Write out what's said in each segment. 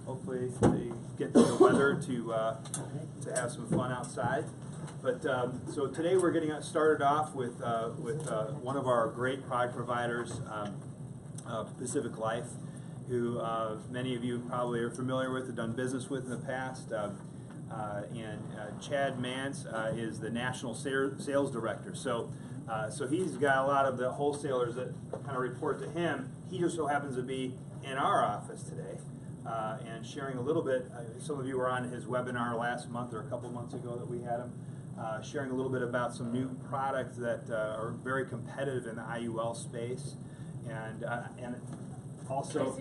Hopefully they get the weather to have some fun outside. But so today we're getting started off with one of our great product providers, Pacific Life, who many of you probably are familiar with, have done business with in the past. Chad Mance is the National Sales Director. So he's got a lot of the wholesalers that kind of report to him. He just so happens to be in our office today and sharing a little bit. Some of you were on his webinar last month or a couple months ago that we had him. Sharing a little bit about some new products that are very competitive in the IUL space. And also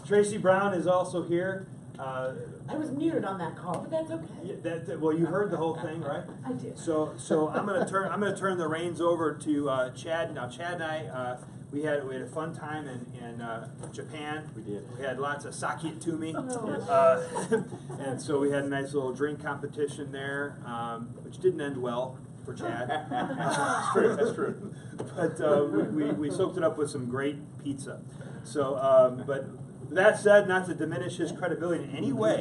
Tracy Brown is also here. I was muted on that call, but that's okay. Well, you heard the whole thing, right? I did. So I'm gonna turn the reins over to Chad. Now, Chad and I we had a fun time in Japan. We did. We had lots of sake to me, Oh. and so we had a nice little drink competition there, which didn't end well for Chad. That's true. That's true. But we soaked it up with some great pizza. So, but that said, not to diminish his credibility in any way,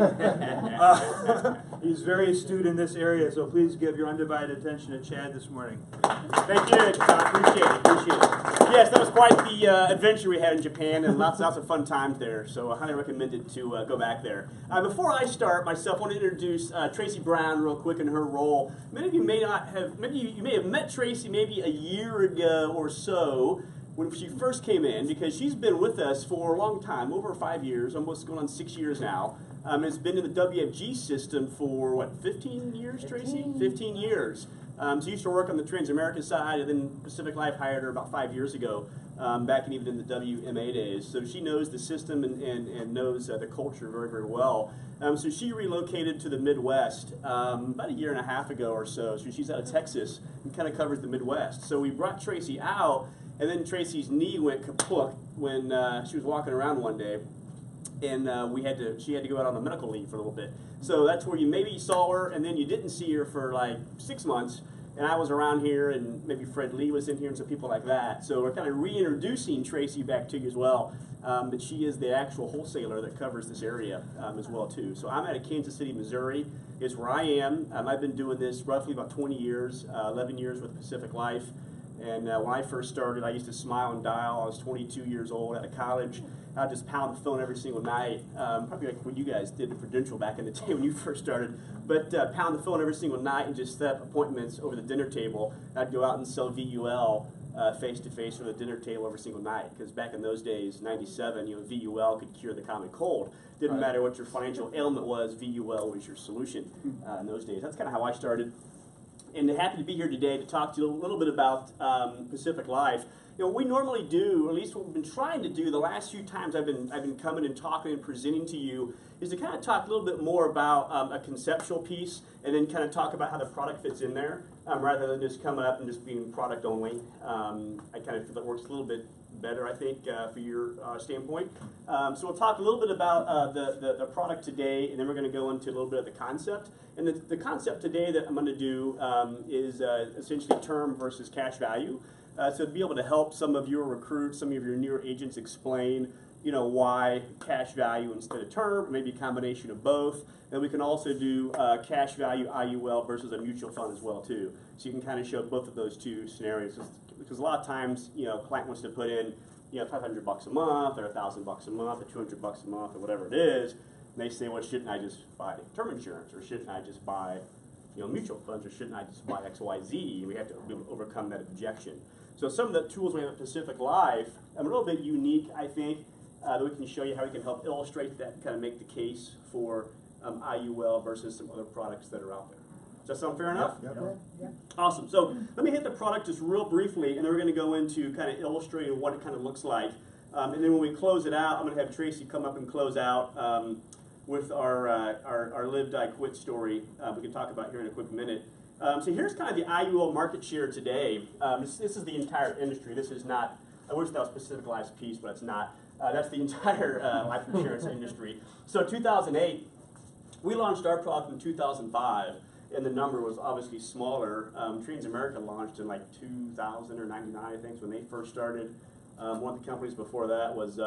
he's very astute in this area, so please give your undivided attention to Chad this morning. Thank you, appreciate it. Yes, that was quite the adventure we had in Japan, and lots of fun times there, so I highly recommend it to go back there. Before I start myself, I want to introduce Tracy Brown real quick in her role. Many of you may not have, you may have met Tracy maybe a year ago or so, when she first came in, because she's been with us for a long time, over 5 years, almost going on 6 years now. Has been in the WFG system for, what, 15 years, Tracy? 15 years. She used to work on the Transamerica side, and then Pacific Life hired her about 5 years ago, back even in the WMA days. So she knows the system and knows the culture very, very well. So she relocated to the Midwest about a year and a half ago or so. So she's out of Texas and kind of covers the Midwest. So we brought Tracy out, and then Tracy's knee went kaput when she was walking around one day, and she had to go out on a medical leave for a little bit. So that's where you maybe saw her, and then you didn't see her for like 6 months. And I was around here, and maybe Fred Lee was in here, and some people like that. So we're kind of reintroducing Tracy back to you as well. But she is the actual wholesaler that covers this area as well too. So I'm out of Kansas City, Missouri, is where I am. I've been doing this roughly about 20 years, 11 years with Pacific Life. And when I first started, I used to smile and dial. I was 22 years old out of college. I'd just pound the phone every single night, probably like what you guys did at Prudential back in the day when you first started. But pound the phone every single night and just set up appointments over the dinner table. I'd go out and sell VUL face-to-face over the dinner table every single night. Because back in those days, 97, VUL could cure the common cold. Didn't matter what your financial ailment was, VUL was your solution in those days. That's kind of how I started. And happy to be here today to talk to you a little bit about Pacific Life. What we normally do, or at least what we've been trying to do the last few times I've been coming and talking and presenting to you, is to kind of talk a little bit more about a conceptual piece, and then kind of talk about how the product fits in there, rather than just coming up and just being product only. I kind of feel that works a little bit better, I think, for your standpoint. So we'll talk a little bit about the product today, and then we're going to go into a little bit of the concept. And the concept today that I'm going to do is essentially term versus cash value. So to be able to help some of your recruits, some of your newer agents explain, why cash value instead of term, or maybe a combination of both. And we can also do cash value IUL versus a mutual fund as well too. So you can kind of show both of those two scenarios. Because a lot of times, a client wants to put in, $500 a month, or $1,000 a month, or $200 a month, or whatever it is. And they say, well, shouldn't I just buy term insurance, or shouldn't I just buy, mutual funds, or shouldn't I just buy X, Y, Z? We have to be able to overcome that objection. So some of the tools we have at Pacific Life are a little bit unique, I think, that we can show you how we can help illustrate that and kind of make the case for IUL versus some other products that are out there. Does that sound fair enough? Yep. Awesome. So let me hit the product just real briefly, and then we're going to go into kind of illustrating what it kind of looks like. And then when we close it out, I'm going to have Tracy come up and close out with our Live, Die, Quit story. We can talk about here in a quick minute. So here's kind of the IUL market share today. This is the entire industry. This is not, I wish that was Pacific Life's piece, but it's not. That's the entire life insurance industry. So 2008, we launched our product in 2005, and the number was obviously smaller. Transamerica launched in like 2000 or 99, I think, when they first started. One of the companies before that was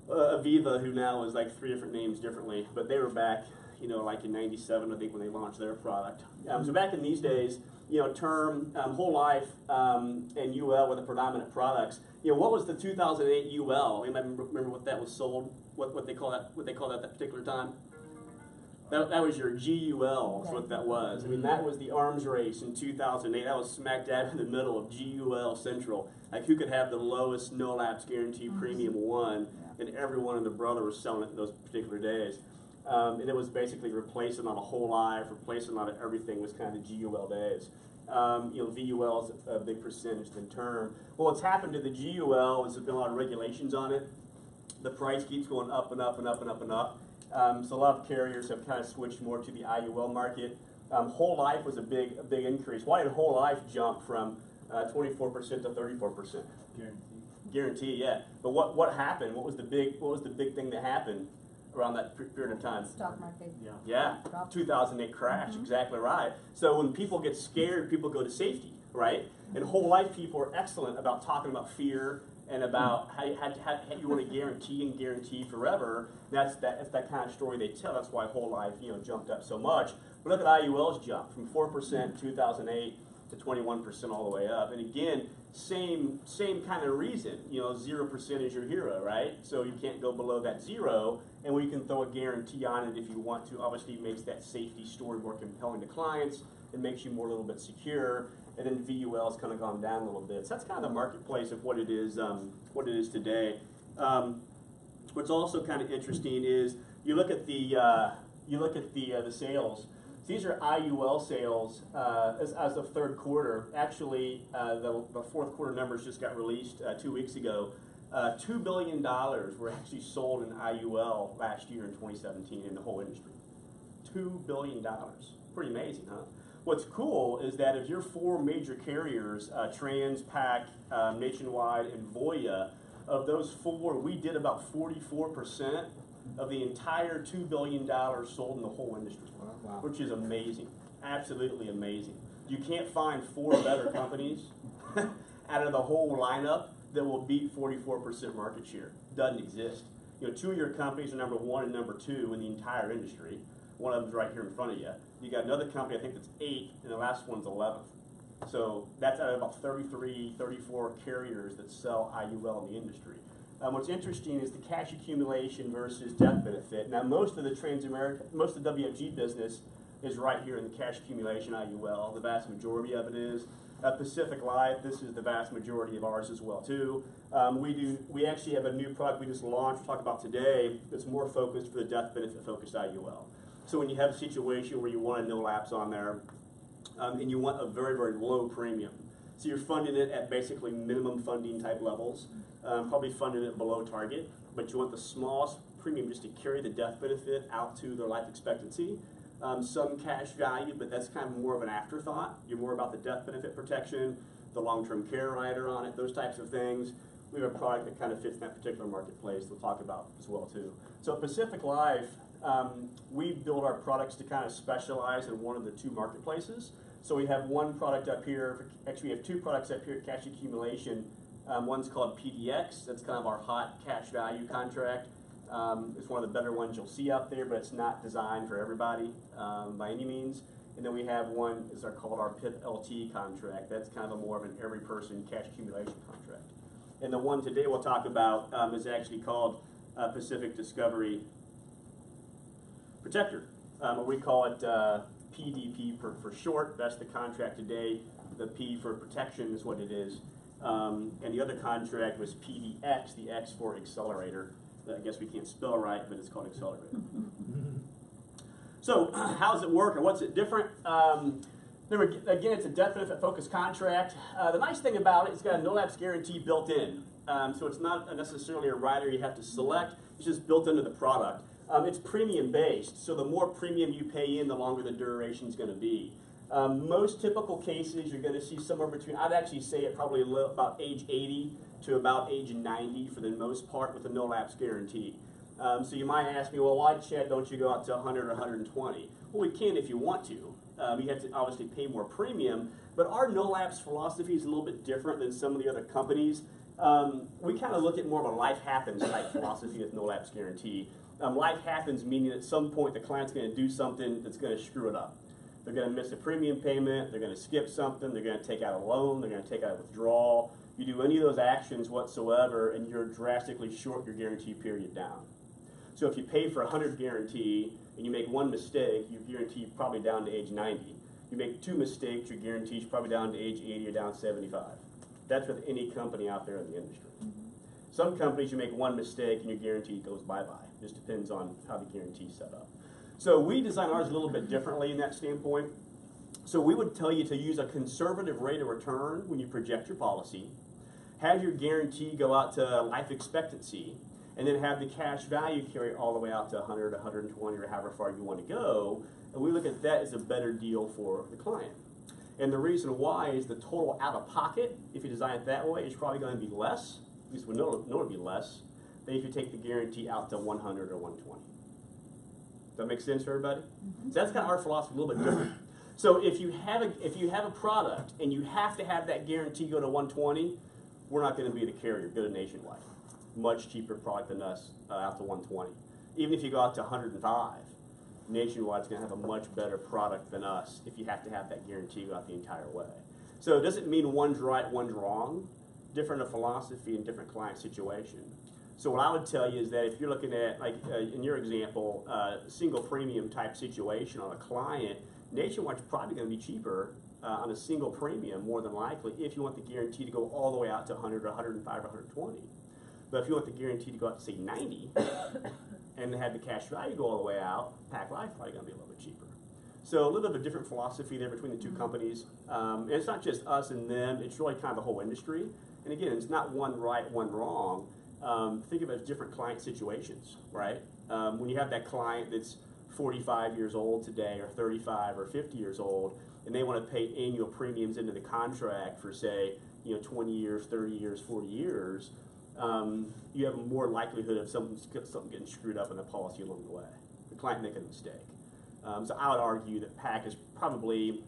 Aviva, who now is like 3 different names differently, but they were back, like in '97, I think, when they launched their product. So back in these days, term, whole life, and UL were the predominant products. What was the 2008 UL? Anybody remember what that was sold? What they call that? What they call that at that particular time? That was your GUL, is what that was. I mean, that was the arms race in 2008. That was smack dab in the middle of GUL Central. Like, who could have the lowest no lapse guarantee premium won, and everyone and their brother was selling it in those particular days. And it was basically replacing on a whole life, replacing on everything was kind of the GUL days. VUL is a big percentage than term. Well, what's happened to the GUL is there's been a lot of regulations on it. The price keeps going up and up and up and up and up. So a lot of carriers have kind of switched more to the IUL market. Whole life was a big increase. Why did whole life jump from 24% to 34%? Guarantee, yeah. But what happened? What was the big thing that happened around that period of time? Stock market. Yeah, 2008 crash, exactly right. So when people get scared, people go to safety, right? And whole life people are excellent about talking about fear and about how you want to guarantee forever. That's that kind of story they tell. That's why whole life jumped up so much. But look at IUL's jump from 4% in 2008 to 21% all the way up. And again, same kind of reason. 0% is your hero, right? So you can't go below that 0, and we can throw a guarantee on it if you want to. Obviously, it makes that safety story more compelling to clients. It makes you more a little bit secure. And then VUL has kind of gone down a little bit. So that's kind of the marketplace of what it is today. What's also kind of interesting is you look at the sales. These are IUL sales as of third quarter. Actually, the fourth quarter numbers just got released 2 weeks ago. $2 billion were actually sold in IUL last year in 2017 in the whole industry. $2 billion. Pretty amazing, huh? What's cool is that of your 4 major carriers, Trans, PAC, Nationwide, and Voya, of those 4, we did about 44% of the entire $2 billion sold in the whole industry, which is amazing, absolutely amazing. You can't find 4 better companies out of the whole lineup that will beat 44% market share. Doesn't exist. 2 of your companies are number 1 and number 2 in the entire industry. One of them's right here in front of you. You got another company, I think that's 8, and the last one's 11th. So that's out of about 33, 34 carriers that sell IUL in the industry. What's interesting is the cash accumulation versus death benefit. Now, most of the WFG business is right here in the cash accumulation IUL. The vast majority of it is. Pacific Life, this is the vast majority of ours as well too. We actually have a new product we just launched, we'll talk about today, that's more focused for the death benefit focused IUL. So when you have a situation where you want a no lapse on there, and you want a very, very low premium, so you're funding it at basically minimum funding type levels, probably funding it below target, but you want the smallest premium just to carry the death benefit out to their life expectancy. Some cash value, but that's kind of more of an afterthought. You're more about the death benefit protection, the long-term care rider on it, those types of things. We have a product that kind of fits in that particular marketplace we'll talk about as well too. So at Pacific Life, we build our products to kind of specialize in one of the 2 marketplaces. So we have one product up here, actually we have 2 products up here, cash accumulation. One's called PDX, that's kind of our hot cash value contract. It's one of the better ones you'll see out there, but it's not designed for everybody by any means. And then we have one called our PIP LT contract. That's kind of more of an every person cash accumulation contract. And the one today we'll talk about is actually called Pacific Discovery Protector. We call it PDP for short. That's the contract today. The P for protection is what it is. And the other contract was PDX, the X for accelerator. I guess we can't spell right, but it's called accelerator. So how does it work, or what's it different? Again, it's a death benefit focused contract. The nice thing about it, it's got a no lapse guarantee built in. So it's not necessarily a rider you have to select. It's just built into the product. It's premium based, so the more premium you pay in, the longer the duration is going to be. Most typical cases, you're going to see somewhere between, I'd actually say it probably about age 80 to about age 90 for the most part with a no lapse guarantee. So you might ask me, well, why, Chad, don't you go out to 100 or 120? Well, we can if you want to. You have to obviously pay more premium, but our no lapse philosophy is a little bit different than some of the other companies we kind of look at more of a life happens type philosophy with no lapse guarantee. Life happens meaning at some point the client's going to do something that's going to screw it up. They're going to miss a premium payment, they're going to skip something, they're going to take out a loan, they're going to take out a withdrawal. You do any of those actions whatsoever and you're drastically short your guarantee period down. So if you pay for 100 guarantee and you make one mistake, your guarantee is probably down to age 90. You make 2 mistakes, your guarantee is probably down to age 80 or down 75. That's with any company out there in the industry. Some companies you make 1 mistake and your guarantee goes bye-bye. Just depends on how the guarantee is set up. So we design ours a little bit differently in that standpoint. So we would tell you to use a conservative rate of return when you project your policy, have your guarantee go out to life expectancy, and then have the cash value carry all the way out to 100, 120, or however far you want to go. And we look at that as a better deal for the client. And the reason why is the total out-of-pocket, if you design it that way, is probably going to be less, at least we know it would be less, than if you take the guarantee out to 100 or 120. Does that make sense for everybody? So that's kind of our philosophy, a little bit different. So if you have a product and you have to have that guarantee go to 120, we're not going to be the carrier. Go to Nationwide. Much cheaper product than us out to 120. Even if you go out to 105, Nationwide's going to have a much better product than us if you have to have that guarantee go out the entire way. So it doesn't mean one's right, one's wrong. Different of philosophy and different client situation. So what I would tell you is that if you're looking at, like in your example, single premium type situation on a client, Nationwide's probably going to be cheaper on a single premium more than likely if you want the guarantee to go all the way out to 100 or 105 or 120. But if you want the guarantee to go out to say 90 and have the cash value go all the way out, Pac Life probably going to be a little bit cheaper. So a little bit of a different philosophy there between the two companies. And it's not just us and them, it's really kind of the whole industry. And again, it's not one right, one wrong. Think of it as different client situations, right? When you have that client that's 45 years old today or 35 or 50 years old and they want to pay annual premiums into the contract for say, 20 years, 30 years, 40 years, you have more likelihood of something getting screwed up in the policy along the way. The client making a mistake. So I would argue that PAC is probably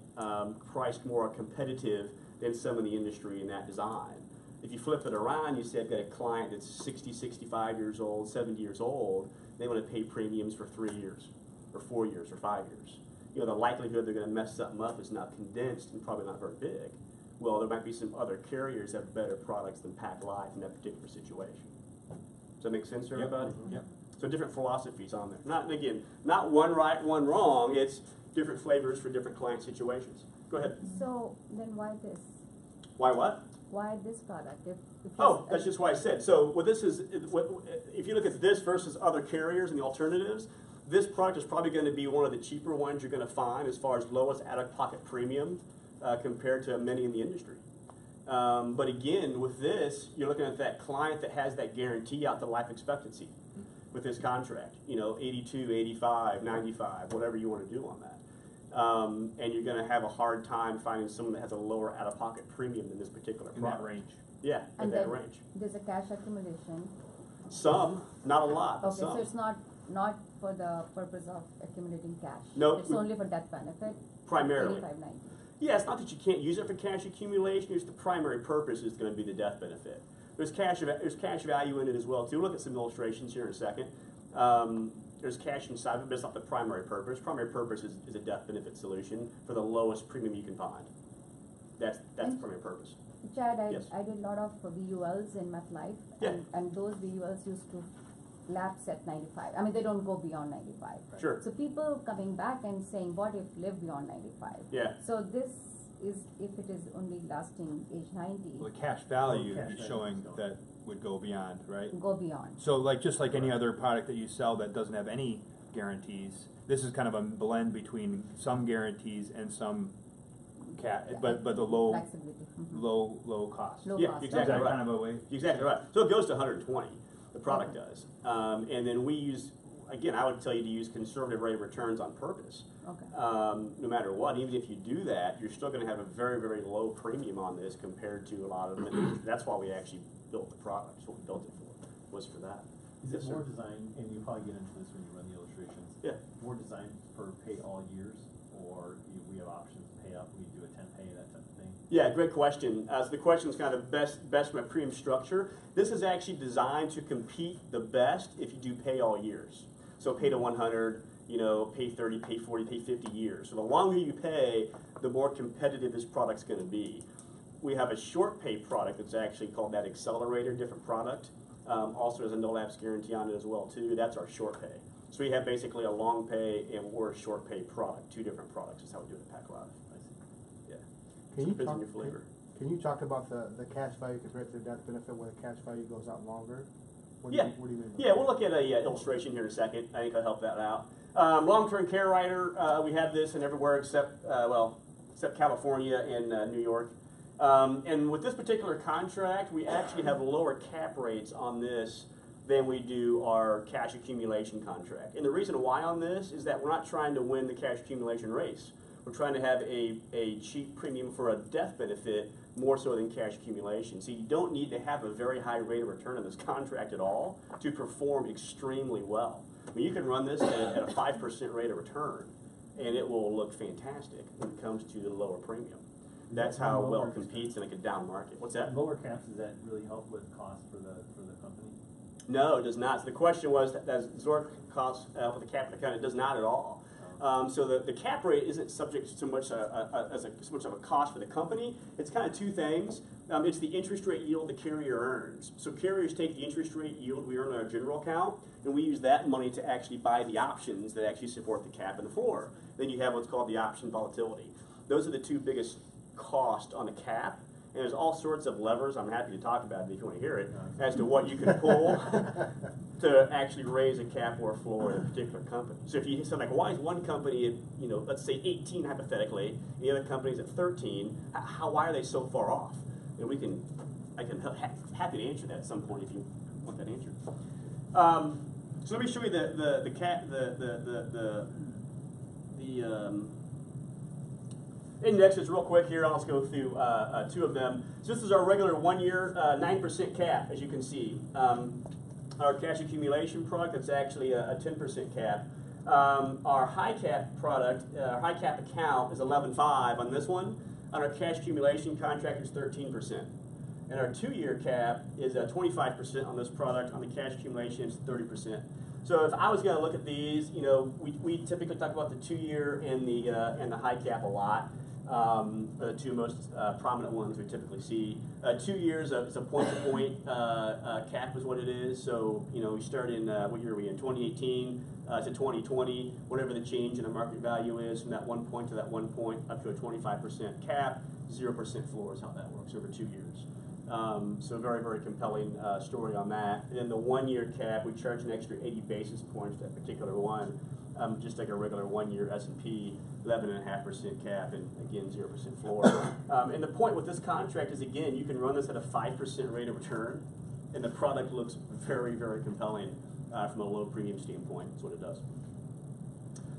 priced more competitive than some in the industry in that design. If you flip it around, you say I've got a client that's 60, 65 years old, 70 years old, they want to pay premiums for 3 years, or 4 years, or 5 years. The likelihood they're going to mess something up is not condensed and probably not very big. Well, there might be some other carriers that have better products than Pac Life in that particular situation. Does that make sense to everybody? Yep. So different philosophies on there. Not one right, one wrong. It's different flavors for different client situations. Go ahead. So then why this? Why what? Why this product? If Oh, that's just why I said. So what this is, if you look at this versus other carriers and the alternatives, this product is probably going to be one of the cheaper ones you're going to find as far as lowest out-of-pocket premium compared to many in the industry. But again, with this, you're looking at that client that has that guarantee out to life expectancy with this contract. 82, 85, 95, whatever you want to do on that. And you're going to have a hard time finding someone that has a lower out-of-pocket premium than this particular In product. that range. Yeah, in and that then range. there's a cash accumulation. Some, not a lot, but Okay, some. so it's not for the purpose of accumulating cash. No, It's we- only for death benefit. Primarily. 85.90. Yeah, it's not that you can't use it for cash accumulation. It's the primary purpose is going to be the death benefit. There's cash value in it as well too. We'll look at some illustrations here in a second. There's cash inside of it, but it's not the primary purpose. Primary purpose is a death benefit solution for the lowest premium you can find. That's the primary purpose. Chad, Yes. I did a lot of VULs in MetLife, Yeah. and those VULs used to lapse at 95. I mean, they don't go beyond 95. Sure. So people coming back and saying, what if live beyond 95? Yeah. So this is, if it is only lasting age 90, Well, the cash value Cash is value showing is going. that would go beyond, right? go beyond. So just like any other product that you sell that doesn't have any guarantees, this is kind of a blend between some guarantees and some but the low Flexibility. Mhm. low cost. Low Yeah, cost. Is exactly that right. kind of a way? Exactly right. So it goes to 120. The product does, and then we use. Again, I would tell you to use conservative rate of returns on purpose. Okay. No matter what, even if you do that, you're still going to have a very, very low premium on this compared to a lot of them. That's why we actually built the product. That's what we built it for, was for that. Is Yes, it sir. more designed, and you probably get into this when you run the illustrations, Yeah. more designed for pay all years, or we have options to pay up, we do a 10 pay, that type of thing? Yeah, great question. So the question is kind of best from a premium structure. This is actually designed to compete the best if you do pay all years. So pay to 100, pay 30, pay 40, pay 50 years. So the longer you pay, the more competitive this product's going to be. We have a short pay product that's actually called that Accelerator, different product. Also has a no lapse guarantee on it as well too. That's our short pay. So we have basically a long pay or a short pay product, two different products is how we do it at Pac Live. Yeah. Can you Depends talk, on your flavor. can you talk about the cash value compared to the death benefit where the cash value goes out longer? What do Yeah. what do you mean? by Yeah, we'll look at a illustration here in a second. I think I'll help that out. Long-term care rider, we have this in everywhere except California and New York. And with this particular contract, we actually have lower cap rates on this than we do our cash accumulation contract. And the reason why on this is that we're not trying to win the cash accumulation race. We're trying to have a cheap premium for a death benefit more so than cash accumulation. So you don't need to have a very high rate of return on this contract at all to perform extremely well. I mean, you can run this at a 5% rate of return, and it will look fantastic when it comes to the lower premium. That's how well it competes in like a down market. What's that? Lower caps, does that really help with cost for the company? No, it does not. So the question was, does Zurich cost with the cap account? It does not at all. So the cap rate isn't subject to so much of a cost for the company. It's kind of two things. It's the interest rate yield the carrier earns. So carriers take the interest rate yield we earn on our general account, and we use that money to actually buy the options that actually support the cap and the floor. Then you have what's called the option volatility. Those are the two biggest costs on the cap. And there's all sorts of levers, I'm happy to talk about it if you want to hear it, as to what you can pull to actually raise a cap or a floor in a particular company. So if you say, like, why is one company at, let's say 18 hypothetically, and the other company's at 13, why are they so far off? And I can happy to answer that at some point if you want that answer. So let me show you the indexes real quick here. I'll just go through two of them. So this is our regular 1 year 9% cap, as you can see. Our cash accumulation product, that's actually a 10% cap. Our high cap product, high cap account is 11.5 on this one. On our cash accumulation contract is 13%. And our 2 year cap is 25% on this product. On the cash accumulation, it's 30%. So if I was going to look at these, we typically talk about the 2 year and the high cap a lot. The two most prominent ones we typically see. 2 years is a point-to-point cap is what it is. So we start in what year are we in? 2018 to 2020. Whatever the change in the market value is from that 1 point to that 1 point up to a 25% cap. 0% floor is how that works over 2 years. So very, very compelling story on that. And then the 1 year cap, we charge an extra 80 basis points to that particular one, just like a regular 1 year S&P, 11.5% cap, and again 0% floor. And the point with this contract is, again, you can run this at a 5% rate of return, and the product looks very, very compelling from a low premium standpoint. That's what it does.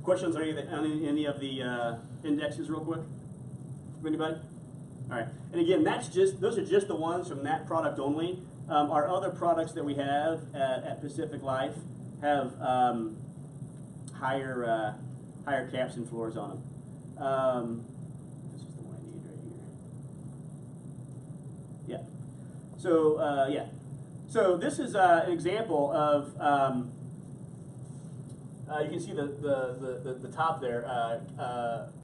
Questions on any of the indexes, real quick? From anybody? All right, and again, those are just the ones from that product only. Our other products that we have at Pacific Life have higher caps and floors on them. This is the one I need right here. Yeah. So yeah. So this is an example of. You can see the top there.